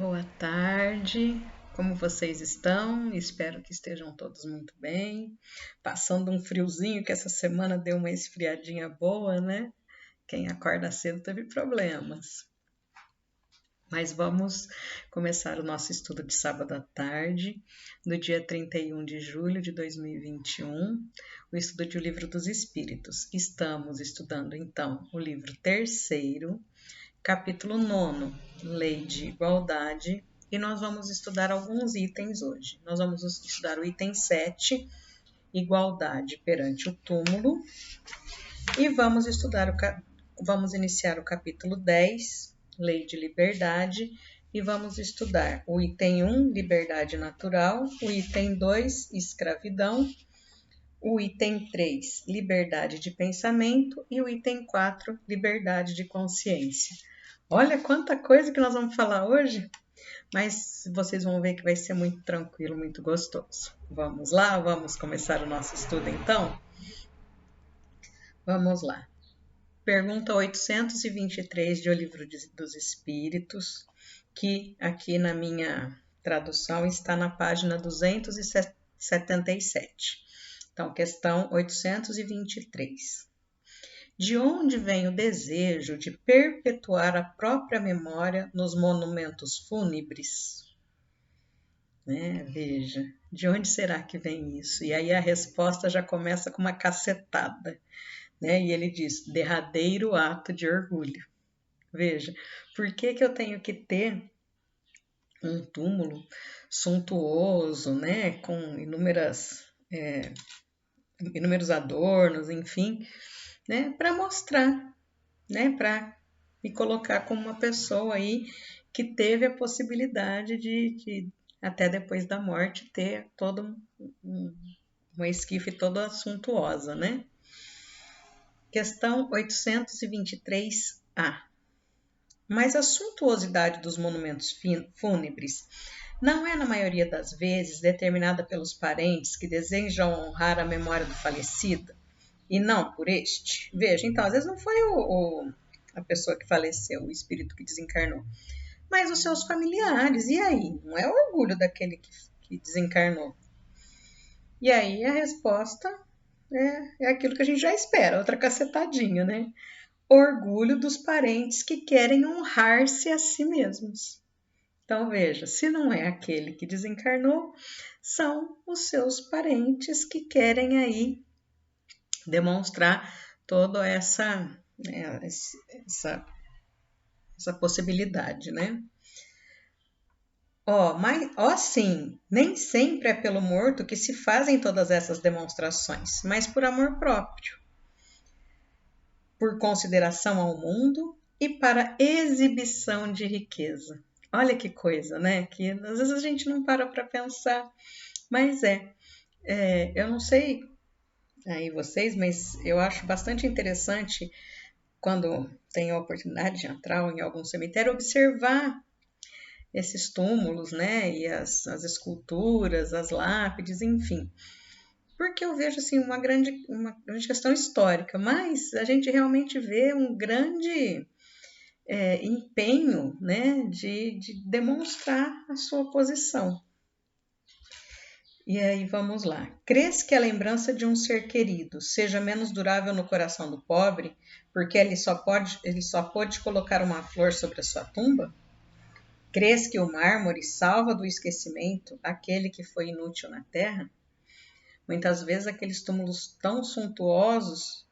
Boa tarde, como vocês estão? Espero que estejam todos muito bem. Passando um friozinho, que essa semana deu uma esfriadinha boa, né? Quem acorda cedo teve problemas. Mas vamos começar o nosso estudo de sábado à tarde, do dia 31 de julho de 2021, o estudo de O Livro dos Espíritos. Estamos estudando, então, o livro terceiro, capítulo 9, Lei de Igualdade, e nós vamos estudar alguns itens hoje. Nós vamos estudar o item 7, Igualdade perante o túmulo, e vamos iniciar o capítulo 10, Lei de Liberdade, e vamos estudar o item 1, Liberdade Natural, o item 2, Escravidão, o item 3, Liberdade de Pensamento, e o item 4, Liberdade de Consciência. Olha quanta coisa que nós vamos falar hoje, mas vocês vão ver que vai ser muito tranquilo, muito gostoso. Vamos lá, vamos começar o nosso estudo então? Vamos lá. Pergunta 823 de O Livro dos Espíritos, que aqui na minha tradução está na página 277. Então, questão 823. De onde vem o desejo de perpetuar a própria memória nos monumentos fúnebres? Veja, de onde será que vem isso? E aí a resposta já começa com uma cacetada, E ele diz, derradeiro ato de orgulho. Veja, por que eu tenho que ter um túmulo suntuoso, com inúmeros adornos, enfim, para mostrar, para me colocar como uma pessoa aí que teve a possibilidade de até depois da morte, ter todo uma esquife toda suntuosa, Questão 823A. Mas a suntuosidade dos monumentos fúnebres não é, na maioria das vezes, determinada pelos parentes que desejam honrar a memória do falecido, e não por este? Veja, então, às vezes não foi a pessoa que faleceu, o espírito que desencarnou, mas os seus familiares. E aí? Não é o orgulho daquele que desencarnou. E aí a resposta é aquilo que a gente já espera, outra cacetadinha, Orgulho dos parentes que querem honrar-se a si mesmos. Então veja, se não é aquele que desencarnou, são os seus parentes que querem aí demonstrar toda essa possibilidade, sim, nem sempre é pelo morto que se fazem todas essas demonstrações, mas por amor próprio, por consideração ao mundo e para exibição de riqueza. Olha que coisa, Que às vezes a gente não para pensar, mas eu não sei aí vocês, mas eu acho bastante interessante quando tenho a oportunidade de entrar em algum cemitério, observar esses túmulos, e as esculturas, as lápides, enfim. Porque eu vejo assim uma grande questão histórica, mas a gente realmente vê um grande empenho, de demonstrar a sua posição. E aí vamos lá. Crês que a lembrança de um ser querido seja menos durável no coração do pobre, porque ele só pôde colocar uma flor sobre a sua tumba? Crês que o mármore salva do esquecimento aquele que foi inútil na terra? Muitas vezes aqueles túmulos tão suntuosos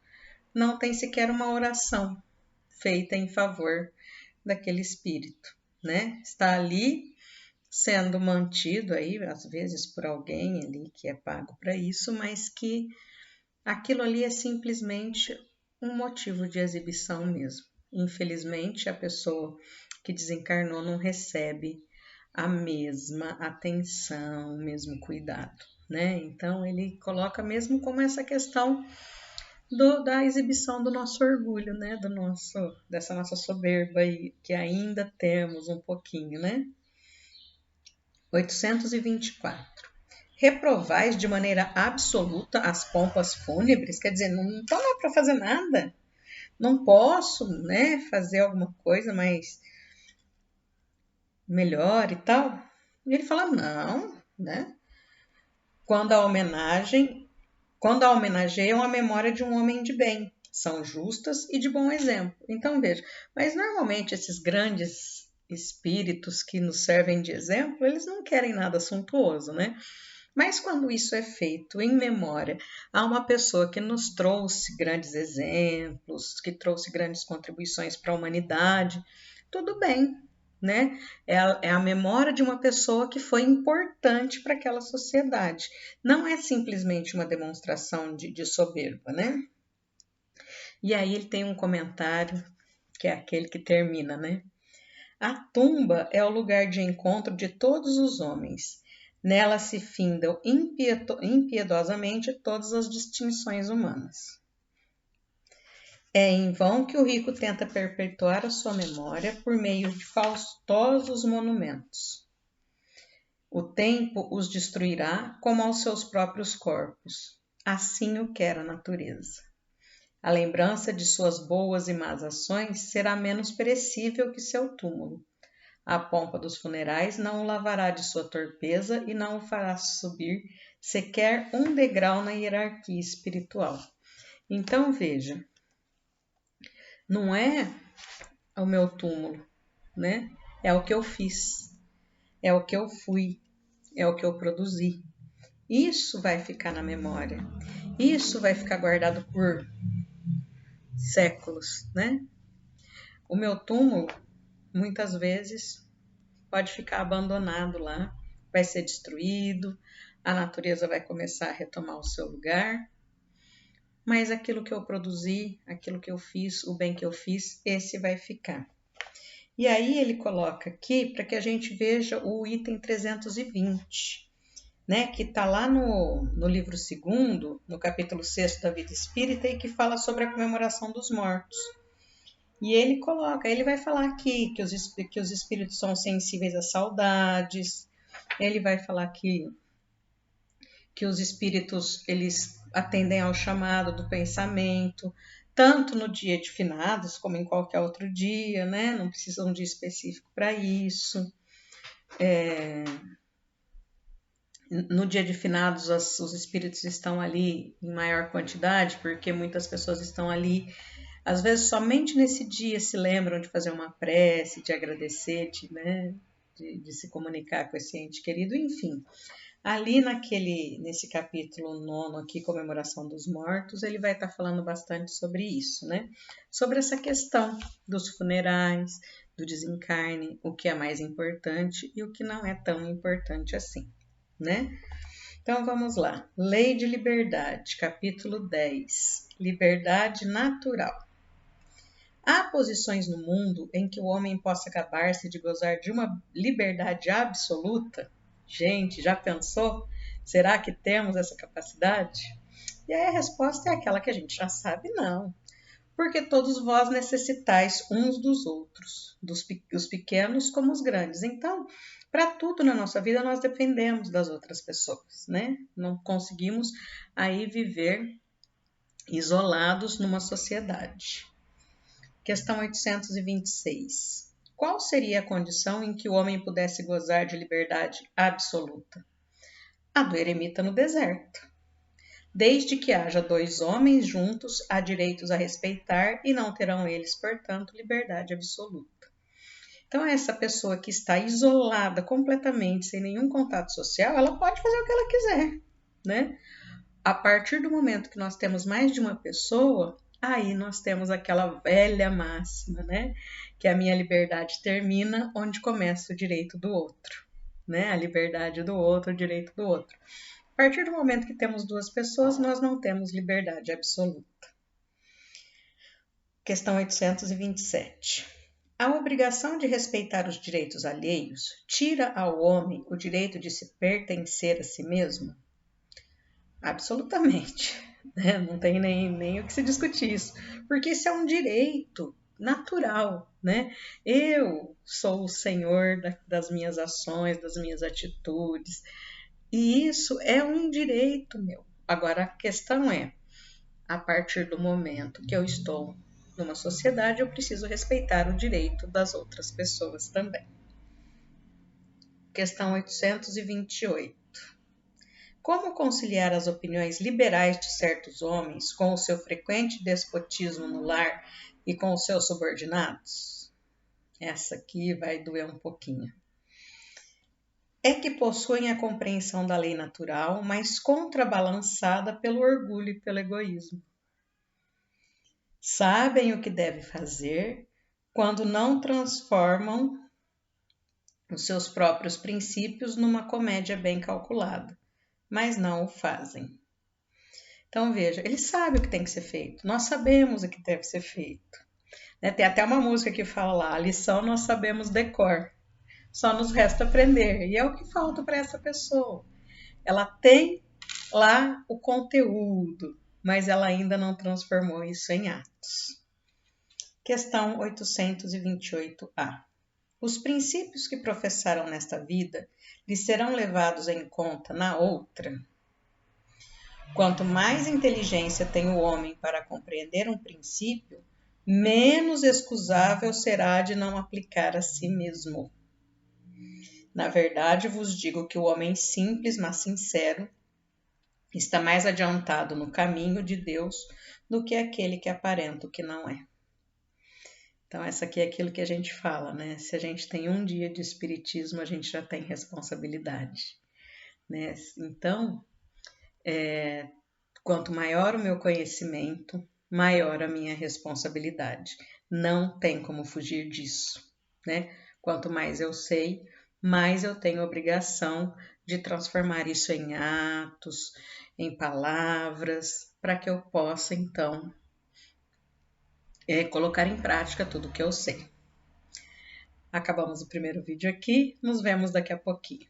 não têm sequer uma oração feita em favor daquele espírito, Está ali sendo mantido aí, às vezes, por alguém ali que é pago para isso, mas que aquilo ali é simplesmente um motivo de exibição mesmo. Infelizmente, a pessoa que desencarnou não recebe a mesma atenção, o mesmo cuidado, Então, ele coloca mesmo como essa questão da exibição do nosso orgulho, dessa nossa soberba aí, que ainda temos um pouquinho, 824. Reprovais de maneira absoluta as pompas fúnebres, quer dizer, não estou lá para fazer nada, não posso, fazer alguma coisa, mas melhor e tal. E ele fala, não, né? Quando a homenageiam a memória de um homem de bem, são justas e de bom exemplo. Então veja, mas normalmente esses grandes espíritos que nos servem de exemplo, eles não querem nada suntuoso, né? Mas quando isso é feito em memória a uma pessoa que nos trouxe grandes exemplos, que trouxe grandes contribuições para a humanidade, tudo bem, né? É a memória de uma pessoa que foi importante para aquela sociedade. Não é simplesmente uma demonstração de soberba, né? E aí ele tem um comentário que é aquele que termina, né? A tumba é o lugar de encontro de todos os homens. Nela se findam impiedosamente todas as distinções humanas. É em vão que o rico tenta perpetuar a sua memória por meio de faustosos monumentos. O tempo os destruirá como aos seus próprios corpos. Assim o quer a natureza. A lembrança de suas boas e más ações será menos perecível que seu túmulo. A pompa dos funerais não o lavará de sua torpeza e não o fará subir sequer um degrau na hierarquia espiritual. Então veja, não é o meu túmulo, né? É o que eu fiz, é o que eu fui, é o que eu produzi. Isso vai ficar na memória, isso vai ficar guardado por séculos, né? O meu túmulo, muitas vezes, pode ficar abandonado lá, vai ser destruído, a natureza vai começar a retomar o seu lugar, mas aquilo que eu produzi, aquilo que eu fiz, o bem que eu fiz, esse vai ficar. E aí ele coloca aqui para que a gente veja o item 320, né, que está lá no livro 2º, no capítulo 6 da Vida Espírita, e que fala sobre a comemoração dos mortos. E ele vai falar aqui que os espíritos são sensíveis às saudades, ele vai falar que os espíritos eles atendem ao chamado do pensamento, tanto no dia de finados como em qualquer outro dia, né? Não precisa um dia específico para isso. No dia de finados, os espíritos estão ali em maior quantidade, porque muitas pessoas estão ali. Às vezes, somente nesse dia se lembram de fazer uma prece, de agradecer, né? De se comunicar com esse ente querido, enfim. Ali nesse capítulo 9 aqui, Comemoração dos Mortos, ele vai estar falando bastante sobre isso, né? Sobre essa questão dos funerais, do desencarne, o que é mais importante e o que não é tão importante assim, né? Então vamos lá. Lei de Liberdade, capítulo 10. Liberdade natural. Há posições no mundo em que o homem possa gabar-se de gozar de uma liberdade absoluta? Gente, já pensou? Será que temos essa capacidade? E aí a resposta é aquela que a gente já sabe, não. Porque todos vós necessitais uns dos outros, os pequenos como os grandes. Então, para tudo na nossa vida, nós dependemos das outras pessoas, né? Não conseguimos aí viver isolados numa sociedade. Questão 826. Qual seria a condição em que o homem pudesse gozar de liberdade absoluta? A do eremita no deserto. Desde que haja dois homens juntos, há direitos a respeitar e não terão eles, portanto, liberdade absoluta. Então, essa pessoa que está isolada completamente, sem nenhum contato social, ela pode fazer o que ela quiser, né? A partir do momento que nós temos mais de uma pessoa, aí nós temos aquela velha máxima, né? Que a minha liberdade termina onde começa o direito do outro, né? A liberdade do outro, o direito do outro. A partir do momento que temos duas pessoas, nós não temos liberdade absoluta. Questão 827. A obrigação de respeitar os direitos alheios tira ao homem o direito de se pertencer a si mesmo? Absolutamente. Né? Não tem nem o que se discutir isso. Porque isso é um direito natural, né? Eu sou o senhor das minhas ações, das minhas atitudes. E isso é um direito meu. Agora, a questão é, a partir do momento que eu estou numa sociedade, eu preciso respeitar o direito das outras pessoas também. Questão 828. Como conciliar as opiniões liberais de certos homens com o seu frequente despotismo no lar e com os seus subordinados? Essa aqui vai doer um pouquinho. É que possuem a compreensão da lei natural, mas contrabalançada pelo orgulho e pelo egoísmo. Sabem o que deve fazer quando não transformam os seus próprios princípios numa comédia bem calculada, mas não o fazem. Então veja, ele sabe o que tem que ser feito, nós sabemos o que deve ser feito. Tem até uma música que fala lá, a lição nós sabemos decor, só nos resta aprender, e é o que falta para essa pessoa. Ela tem lá o conteúdo, mas ela ainda não transformou isso em atos. Questão 828A. Os princípios que professaram nesta vida lhes serão levados em conta na outra? Quanto mais inteligência tem o homem para compreender um princípio, menos excusável será de não aplicar a si mesmo. Na verdade, vos digo que o homem simples, mas sincero, está mais adiantado no caminho de Deus do que aquele que aparenta o que não é. Então, essa aqui é aquilo que a gente fala, né? Se a gente tem um dia de espiritismo, a gente já tem responsabilidade, né? Então, quanto maior o meu conhecimento, maior a minha responsabilidade. Não tem como fugir disso, né? Quanto mais eu sei, mais eu tenho obrigação de transformar isso em atos, em palavras, para que eu possa, então, colocar em prática tudo que eu sei. Acabamos o primeiro vídeo aqui, nos vemos daqui a pouquinho.